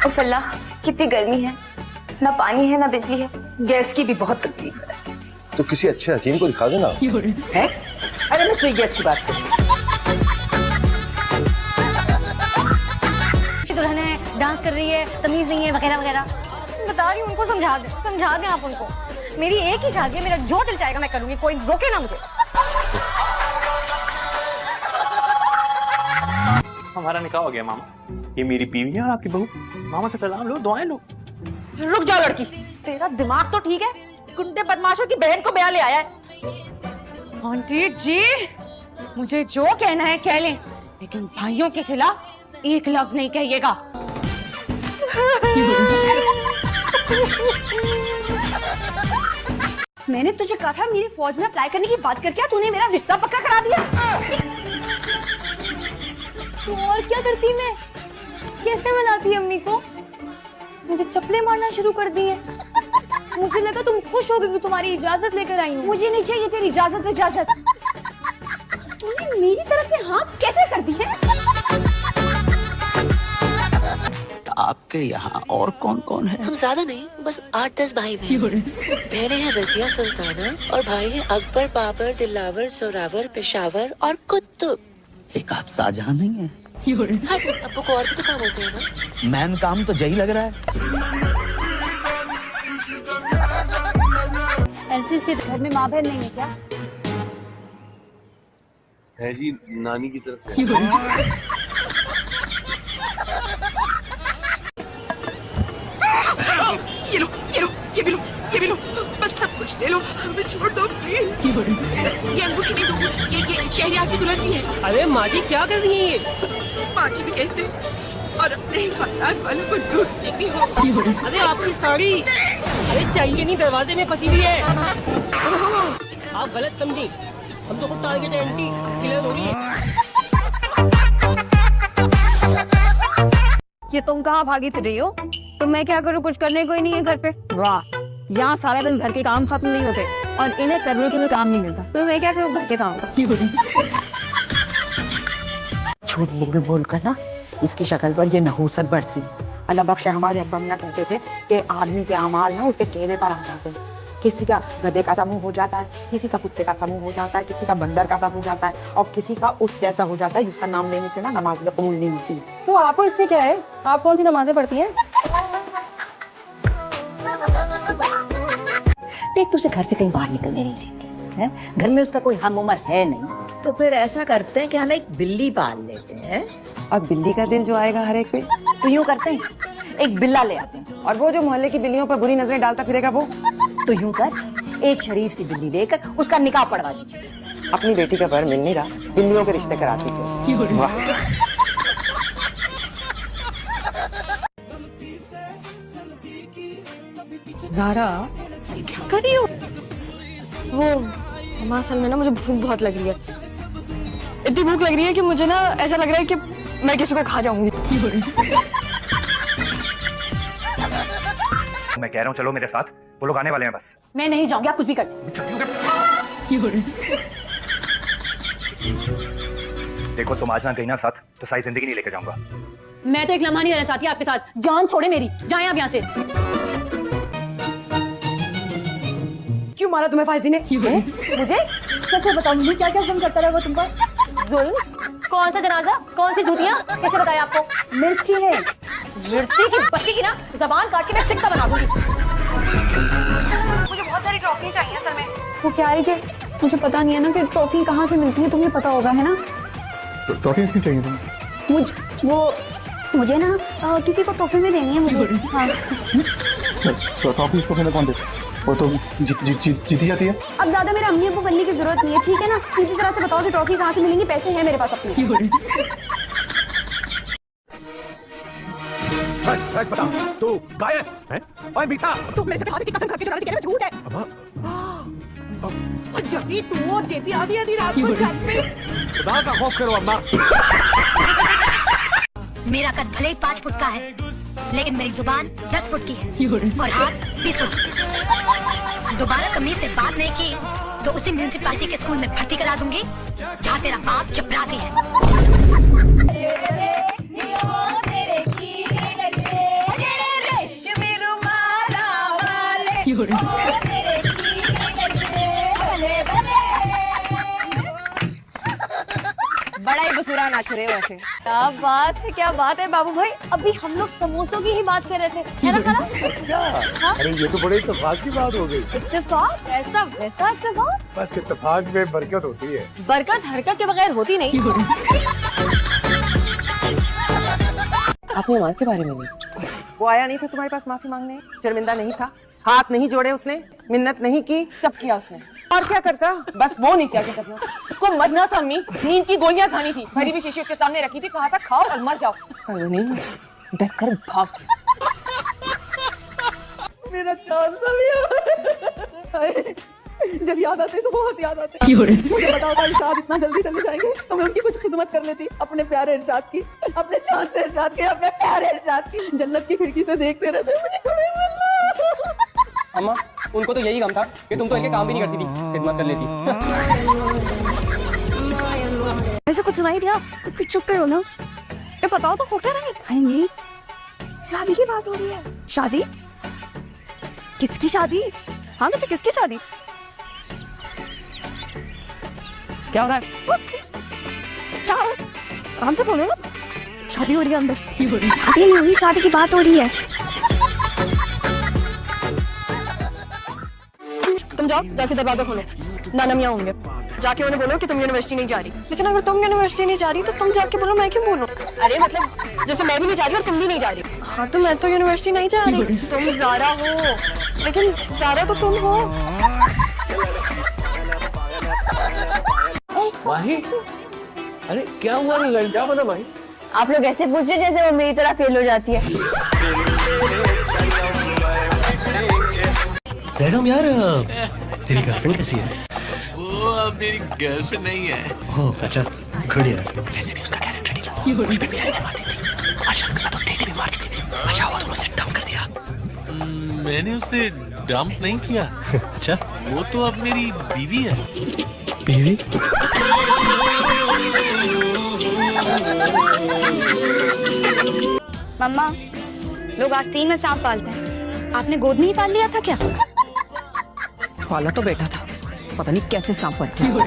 उफ अल्लाह, कितनी गर्मी है, ना पानी है ना बिजली है, गैस की भी बहुत तकलीफ है। तो किसी अच्छे हकीम को दिखा देना। है? अरे मैं सुई गैस की बात करूँ। दुल्हन है, डांस कर रही है, तमीज नहीं है वगैरह वगैरह। बता रही हूँ उनको, समझा दें आप उनको। मेरी एक ही शादी है, मेरा जो दिल चाहेगा मैं करूंगी, कोई रोके ना मुझे। हमारा निकाह हो गया मामा। ये मेरी बीवी है और आपकी बहू। मामा से सलाम लो, दुआएं लो। रुक जाओ लड़की, तेरा दिमाग तो ठीक है, गुंडे बदमाशों की बहन को ब्याह ले आया है। आंटी जी, मुझे जो कहना है कह लें, लेकिन भाइयों के खिलाफ एक लफ्ज नहीं कहिएगा। मैंने तुझे कहा था मेरी फौज में अप्लाई करने की बात करके तूने मेरा रिश्ता पक्का करा दिया। तो और क्या करती मैं? कैसे मनाती अम्मी को? मुझे चप्पलें मारना शुरू कर दी है। मुझे लगा तुम खुश हो गई कि तुम्हारी इजाजत लेकर आई हूँ। मुझे नहीं चाहिए तेरी इजाजत। तूने मेरी तरफ से हाँ कैसे कर दी है? आपके यहाँ और कौन कौन है? हम ज्यादा नहीं, बस 8-10 भाई बहन। बहनें हैं रजिया सुल्ताना और भाई हैं अकबर, बाबर, दिलावर, जोरावर, पेशावर और कुतुब। एक आप शाहजहां नहीं है? हाँ, अब्बू को और भी तो काम होते हैं ना। मैन काम तो यही लग रहा है। ऐसे घर में माँ बहन नहीं है क्या? है जी, नानी की तरफ है। ये भी लो, बस सब कुछ ले लो, हमें छोड़ दो प्लीज। ये अब्बू की नहीं दूंगी, ये शहरियार की दुल्हन की है। अरे माँ जी क्या कर रही है ये? माँ जी भी कहते और अपने खानदान वालों को लूटती भी हो। अरे आपकी साड़ी, अरे चाहिए नहीं, दरवाजे में फंसी हुई है। आप गलत समझी, हम तो खुद टारगेट है, एंटी किलर हो रही है। ये तुम कहाँ भागी फिर रही हो? तो मैं क्या करूँ, कुछ करने को ही नहीं है घर पे। वाह, यहाँ सारा दिन घर के काम खत्म नहीं होते और इन्हें करने के लिए काम नहीं मिलता, तो मैं क्या करूँ घर के काम का? झूठ बोलकर ना इसकी शक्ल पर ये नहूसत बरसी। अल्लाह बख्शे, हमारे अब्बा अम्मा कहते थे कि आदमी के अमाल ना उसके चेहरे पर आ जाते हैं। किसी का गधे का सा मुंह हो जाता है, किसी का कुत्ते का सा मुंह हो जाता है, किसी का बंदर का सा हो जाता है और किसी का उस जैसा हो जाता है जिसका नाम लेने से ना नमाज कबूल नहीं होती। तो आपको इससे क्या है? आप कौन सी नमाजें पढ़ती हैं? देख, तुझे घर से कहीं बाहर निकलने नहीं देती है, घर में उसका कोई हम उम्र है नहीं, तो फिर ऐसा करते हैं कि हम एक बिल्ली पाल लेते हैं। और बिल्ली का दिन जो आएगा हर एक पे, तो यूं करते हैं, एक बिल्ला ले आते हैं, और वो जो मोहल्ले की बिल्लियों पर बुरी नजरें डालता फिरेगा वो, तो यूं कर एक शरीफ सी बिल्ली लेकर उसका निकाह पढ़वा दीजिए। अपनी बेटी का बर मिल नहीं रहा, बिल्लियों के रिश्ते कराती है। वाह। ज़ारा, ये क्या कर रही हो? वो मासल में ना मुझे भूख बहुत लग रही है, इतनी भूख लग रही है कि मुझे ना ऐसा लग रहा है कि मैं किसी को खा जाऊंगी। मैं कह रहा हूँ चलो मेरे साथ, वो लोग आने वाले हैं बस। मैं नहीं जाऊंगी, आप कुछ भी कर। देखो तुम आज ना गई ना साथ, तो सारी जिंदगी नहीं लेकर जाऊंगा। मैं तो एक लम्हा नहीं रहना चाहती आपके साथ, जान छोड़े मेरी, जाए आप यहाँ से। क्यों मारा तुम्हें फायजी ने? मुझे सच बताओ, मुझे क्या क्या जुल्म करता रहा वो तुम पर? जुल्म? कौन सा जनाजा, कौन सी जूतियाँ, कैसे बताया आपको? मिर्ची ने, मिर्ची की बच्ची की ना जबान काट के मैं सिक्का बना दूंगी। मुझे बहुत सारी ट्रॉफी चाहिए असल में। वो क्या है कि मुझे पता नहीं है ना कि ट्रॉफी कहाँ से मिलती है, तुम्हें पता होगा है ना? ट्रॉफी किसकी चाहिए तुम्हें? मुझे ना किसी को ट्रॉफी में देनी है मुझे। हाँ। तो ट्रॉफी इसको कौन दे? वो तो जीती जाती है। अब ज्यादा मेरे अम्मी को बनने की जरूरत नहीं है, ठीक है ना? सीधी तरह से बताओ कि ट्रॉफी कहाँ से मिलेंगी, पैसे हैं मेरे पास अपने। सच बता, तू गायब है? ओए मीठा, तू मेरे से की कसम खा के जो कह रहा है झूठ है। और जब भी तू और जेपी आधी रात को छत पे, खुदा का खौफ करो अम्मा। मेरा कद भले ही 5 फुट का है, लेकिन मेरी जुबान 10 फुट की है और हाथ 20 फुट। दोबारा कमीज से बात नहीं की तो उसी म्यूनिसिपालिटी के स्कूल में भर्ती करा दूंगी जहाँ तेरा बाप चपरासी है। बड़ा ही बसुरा नाच रहे हो ऐसे। क्या बात है बाबू भाई, अभी हम लोग समोसों की ही बात कर रहे थे, है ना खाला? हाँ? अरे ये तो बड़े इत्तेफाक की बात हो गई। इत्तेफाक? ऐसा वैसा इत्तेफाक? बस इत्तेफाक में बरकत होती है। बरकत हरकत के बगैर होती नहीं। आपने माँ के बारे में नहीं, वो आया नहीं था तुम्हारे पास माफी मांगने, शर्मिंदा नहीं था, हाथ नहीं जोड़े उसने, मिन्नत नहीं की, सब किया उसने। और क्या करता? बस वो नहीं क्या करना, उसको मरना था अम्मी, नींद की गोलियां खानी थी, भरी हुई शीशी उसके सामने रखी थी, कहा था खाओ और मर जाओ, पर वो नहीं, डर कर भाग गया। मेरा चांस जब याद आते तो बहुत याद आते। मुझे बताओ था इरशाद इतना जल्दी चले जाएंगे तो मैं उनकी कुछ खिदमत कर लेती, अपने प्यारे इरशाद की, अपने चांद से इरशाद की, अपने प्यारे इरशाद की, जन्नत की खिड़की से देखते रहते मुझे खड़े। अम्मा उनको तो यही गम था कि तुम तो इनके काम भी नहीं करती थी, खिदमत कर लेती। ऐसा कुछ सुनाई दिया तो चुप करो ना। ये बताओ तो फोटो नहीं, शादी की बात हो रही है। शादी? किसकी शादी? हाँ वैसे किसकी शादी? क्या हो रहा है? क्या हो? आराम से बोलो ना। शादी हो रही है अंदर। शादी नहीं हुई, शादी की बात हो रही है। तुम जाओ जाके दरवाजा खोलो, नाना मियाँ होंगे, जाके उन्हें बोलो कि तुम यूनिवर्सिटी नहीं जा रही। लेकिन अगर तुम यूनिवर्सिटी नहीं जा रही तो तुम जाके बोलो, मैं क्यों बोलूं? अरे मतलब जैसे मैं भी नहीं जा रही और तुम भी नहीं जा रही। हाँ तो मैं तो यूनिवर्सिटी नहीं जा रही, तुम ज़ारा हो, लेकिन ज़ारा तो तुम हो। माही, अरे क्या हुआ रिजल्ट, क्या बना माही? आप लोग ऐसे पूछ रहे जैसे वो मेरी तरह फेल हो जाती है। सैगम यार, तेरी गर्लफ्रेंड कैसी है? वो अब मेरी गर्लफ्रेंड नहीं है। ओह अच्छा, गुड यार। वैसे भी उसका कैरेक्टर नहीं था, मुझ पे मिठाई मारती थी, अरशद के साथ अपडेट भी मार चुकी थी। अच्छा हुआ तुमने उसे डंप कर दिया। मैंने उसे डंप नहीं किया। अच्छा, वो तो अब मेरी बीवी है। बीवी? मम्मा, लोग आस्तीन में सांप पालते हैं, आपने गोद में ही पाल लिया था क्या? पाला तो बेटा था, पता नहीं कैसे सांप बन गया।